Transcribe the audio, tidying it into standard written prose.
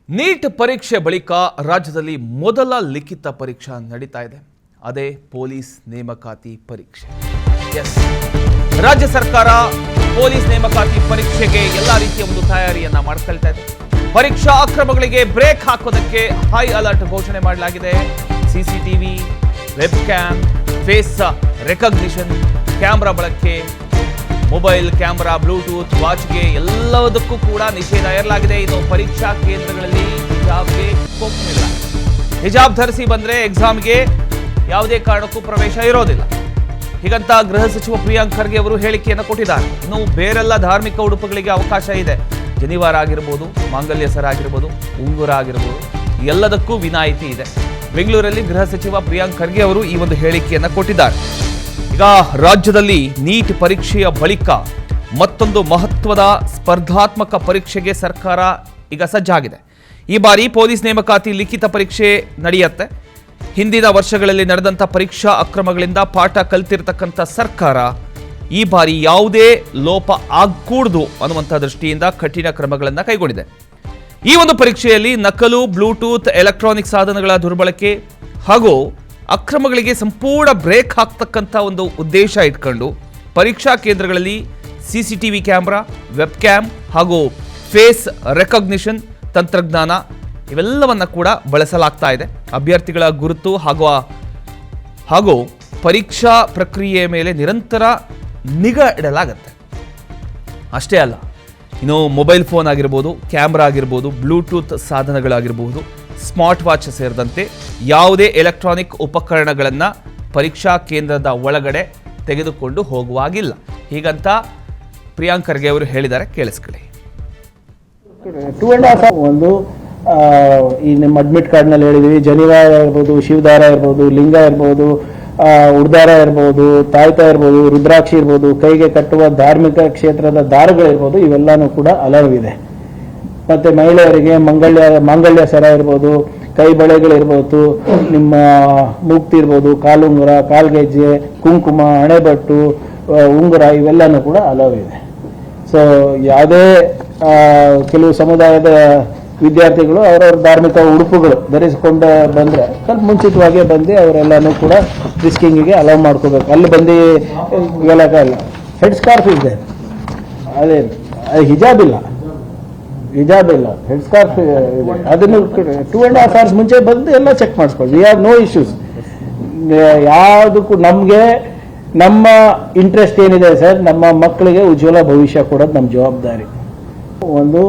Neat ಪರೀಕ್ಷೆ ಬಳಿಕ ರಾಜ್ಯದಲ್ಲಿ ಮೊದಲ ಲಿಖಿತ ಪರೀಕ್ಷಾ ನಡೀತಾ ಇದೆ. ಅದೇ ಪೊಲೀಸ್ ನೇಮಕಾತಿ ಪರೀಕ್ಷೆ. ರಾಜ್ಯ ಸರ್ಕಾರ ಪೊಲೀಸ್ ನೇಮಕಾತಿ ಪರೀಕ್ಷೆಗೆ ಎಲ್ಲಾ ರೀತಿಯ ಒಂದು ತಯಾರಿಯನ್ನ ಮಾಡ್ಕೊಳ್ತಾ ಇದೆ. ಪರೀಕ್ಷಾ ಅಕ್ರಮಗಳಿಗೆ ಬ್ರೇಕ್ ಹಾಕೋದಕ್ಕೆ ಹೈ ಅಲರ್ಟ್ ಘೋಷಣೆ ಮಾಡಲಾಗಿದೆ. CCTV, web cam, face recognition, camera ಬಳಕೆ, ಮೊಬೈಲ್ ಕ್ಯಾಮೆರಾ, ಬ್ಲೂಟೂತ್, ವಾಚ್ಗೆ ಎಲ್ಲದಕ್ಕೂ ಕೂಡ ನಿಷೇಧ ಹೇರಲಾಗಿದೆ. ಇದು ಪರೀಕ್ಷಾ ಕೇಂದ್ರಗಳಲ್ಲಿ ಹಿಜಾಬ್ಗೆ ಕೊಕ್ಕಿಲ್ಲ. ಹಿಜಾಬ್ ಧರಿಸಿ ಬಂದ್ರೆ ಎಕ್ಸಾಮ್ಗೆ ಯಾವುದೇ ಕಾರಣಕ್ಕೂ ಪ್ರವೇಶ ಇರೋದಿಲ್ಲ. ಹೀಗಂತ ಗೃಹ ಸಚಿವ ಪ್ರಿಯಾಂಕ್ ಖರ್ಗೆ ಅವರು ಹೇಳಿಕೆಯನ್ನು ಕೊಟ್ಟಿದ್ದಾರೆ. ಇನ್ನು ಬೇರೆಲ್ಲ ಧಾರ್ಮಿಕ ಉಡುಪುಗಳಿಗೆ ಅವಕಾಶ ಇದೆ. ಜನಿವಾರ ಆಗಿರ್ಬೋದು, ಮಾಂಗಲ್ಯ ಸರ ಆಗಿರ್ಬೋದು, ಉಂಗುರ ಆಗಿರ್ಬೋದು, ಎಲ್ಲದಕ್ಕೂ ವಿನಾಯಿತಿ ಇದೆ. ಬೆಂಗಳೂರಲ್ಲಿ ಗೃಹ ಸಚಿವ ಪ್ರಿಯಾಂಕ್ ಖರ್ಗೆ ಅವರು ಈ ಒಂದು ಹೇಳಿಕೆಯನ್ನು ಕೊಟ್ಟಿದ್ದಾರೆ. ಈಗ ರಾಜ್ಯದಲ್ಲಿ ನೀಟ್ ಪರೀಕ್ಷೆಯ ಬಳಿಕ ಮತ್ತೊಂದು ಮಹತ್ವದ ಸ್ಪರ್ಧಾತ್ಮಕ ಪರೀಕ್ಷೆಗೆ ಸರ್ಕಾರ ಈಗ ಸಜ್ಜಾಗಿದೆ. ಈ ಬಾರಿ ಪೊಲೀಸ್ ನೇಮಕಾತಿ ಲಿಖಿತ ಪರೀಕ್ಷೆ ನಡೆಯುತ್ತೆ. ಹಿಂದಿನ ವರ್ಷಗಳಲ್ಲಿ ನಡೆದಂಥ ಪರೀಕ್ಷಾ ಅಕ್ರಮಗಳಿಂದ ಪಾಠ ಕಲಿತಿರ್ತಕ್ಕಂಥ ಸರ್ಕಾರ ಈ ಬಾರಿ ಯಾವುದೇ ಲೋಪ ಆಗಕೂಡದು ಅನ್ನುವಂಥ ದೃಷ್ಟಿಯಿಂದ ಕಠಿಣ ಕ್ರಮಗಳನ್ನು ಕೈಗೊಂಡಿದೆ. ಈ ಒಂದು ಪರೀಕ್ಷೆಯಲ್ಲಿ ನಕಲು, ಬ್ಲೂಟೂತ್, ಎಲೆಕ್ಟ್ರಾನಿಕ್ ಸಾಧನಗಳ ದುರ್ಬಳಕೆ ಹಾಗೂ ಅಕ್ರಮಗಳಿಗೆ ಸಂಪೂರ್ಣ ಬ್ರೇಕ್ ಹಾಕ್ತಕ್ಕಂಥ ಒಂದು ಉದ್ದೇಶ ಇಟ್ಕೊಂಡು ಪರೀಕ್ಷಾ ಕೇಂದ್ರಗಳಲ್ಲಿ ಸಿಸಿಟಿವಿ ಕ್ಯಾಮ್ರಾ, ವೆಬ್ ಕ್ಯಾಮ್ ಹಾಗೂ ಫೇಸ್ ರೆಕಗ್ನಿಷನ್ ತಂತ್ರಜ್ಞಾನ ಇವೆಲ್ಲವನ್ನ ಕೂಡ ಬಳಸಲಾಗ್ತಾ ಇದೆ. ಅಭ್ಯರ್ಥಿಗಳ ಗುರುತು ಹಾಗೂ ಪರೀಕ್ಷಾ ಪ್ರಕ್ರಿಯೆಯ ಮೇಲೆ ನಿರಂತರ ನಿಗಾ ಇಡಲಾಗುತ್ತೆ. ಅಷ್ಟೇ ಅಲ್ಲ, ಇನ್ನು ಮೊಬೈಲ್ ಫೋನ್ ಆಗಿರ್ಬೋದು, ಕ್ಯಾಮ್ರಾ ಆಗಿರ್ಬೋದು, ಬ್ಲೂಟೂತ್ ಸಾಧನಗಳಾಗಿರ್ಬೋದು, ಸ್ಮಾರ್ಟ್ ವಾಚ್ ಸೇರಿದಂತೆ ಯಾವುದೇ ಎಲೆಕ್ಟ್ರಾನಿಕ್ ಉಪಕರಣಗಳನ್ನು ಪರೀಕ್ಷಾ ಕೇಂದ್ರದ ಒಳಗಡೆ ತೆಗೆದುಕೊಂಡು ಹೋಗುವಾಗಿಲ್ಲ. ಹೀಗಂತ ಪ್ರಿಯಾಂಕ್ ಖರ್ಗೆ ಅವರು ಹೇಳಿದ್ದಾರೆ. ಕೇಳಿಸ್ಕೊಳ್ಳಿ. 2.5 ಒಂದು ಈ ನಿಮ್ಮ ಅಡ್ಮಿಟ್ ಕಾರ್ಡ್ನಲ್ಲಿ ಹೇಳಿದ್ವಿ, ಜನಿವಾರ ಇರ್ಬೋದು, ಶಿವದಾರ ಇರ್ಬೋದು, ಲಿಂಗ ಇರ್ಬೋದು, ಉಡ್ದಾರ ಇರ್ಬೋದು, ತಾಯ್ತ ಇರ್ಬೋದು, ರುದ್ರಾಕ್ಷಿ ಇರ್ಬೋದು, ಕೈಗೆ ಕಟ್ಟುವ ಧಾರ್ಮಿಕ ಕ್ಷೇತ್ರದ ದಾರಗಳಿರ್ಬೋದು, ಇವೆಲ್ಲನೂ ಕೂಡ ಅಲವ್ ಇದೆ. ಮತ್ತೆ ಮಹಿಳೆಯರಿಗೆ ಮಾಂಗಲ್ಯ ಸರ ಇರ್ಬೋದು, ಕೈ ಬಳೆಗಳಿರ್ಬೋದು, ನಿಮ್ಮ ಮೂಗ್ತಿ ಇರ್ಬೋದು, ಕಾಲುಂಗುರ, ಕಾಲ್ಗೆಜ್ಜೆ, ಕುಂಕುಮ, ಹಣೆಬಟ್ಟು, ಉಂಗುರ ಇವೆಲ್ಲನೂ ಕೂಡ ಅಲವ್ ಇದೆ. ಸೊ ಯಾವುದೇ ಕೆಲವು ಸಮುದಾಯದ ವಿದ್ಯಾರ್ಥಿಗಳು ಅವರವ್ರ ಧಾರ್ಮಿಕ ಉಡುಪುಗಳು ಧರಿಸಿಕೊಂಡು ಬಂದರೆ ಸ್ವಲ್ಪ ಮುಂಚಿತವಾಗಿ ಬಂದು ಅವರೆಲ್ಲನೂ ಕೂಡ ರಿಸ್ಕಿಂಗಿಗೆ ಅಲೌ ಮಾಡ್ಕೋಬೇಕು. ಅಲ್ಲಿ ಬಂದು ಹೇಳೋಕ್ಕಾಗಲ್ಲ. ಹೆಡ್ ಸ್ಕಾರ್ಫ್ ಇದೆ, ಅದೇ ಹಿಜಾಬ್ ಇಲ್ಲ, ಹೆಡ್ ಸ್ಕಾರ್ಫ್ ಇದೆ. ಅದನ್ನು 2.5 hours ಮುಂಚೆ ಬಂದು ಎಲ್ಲ ಚೆಕ್ ಮಾಡಿಸ್ಕೊಳ್ಳಿ. We have no issues. ಯಾವುದಕ್ಕೂ ನಮಗೆ ನಮ್ಮ ಇಂಟ್ರೆಸ್ಟ್ ಏನಿದೆ ಸರ್, ನಮ್ಮ ಮಕ್ಕಳಿಗೆ ಉಜ್ವಲ ಭವಿಷ್ಯ ಕೊಡೋದು ನಮ್ಮ ಜವಾಬ್ದಾರಿ. ಒಂದು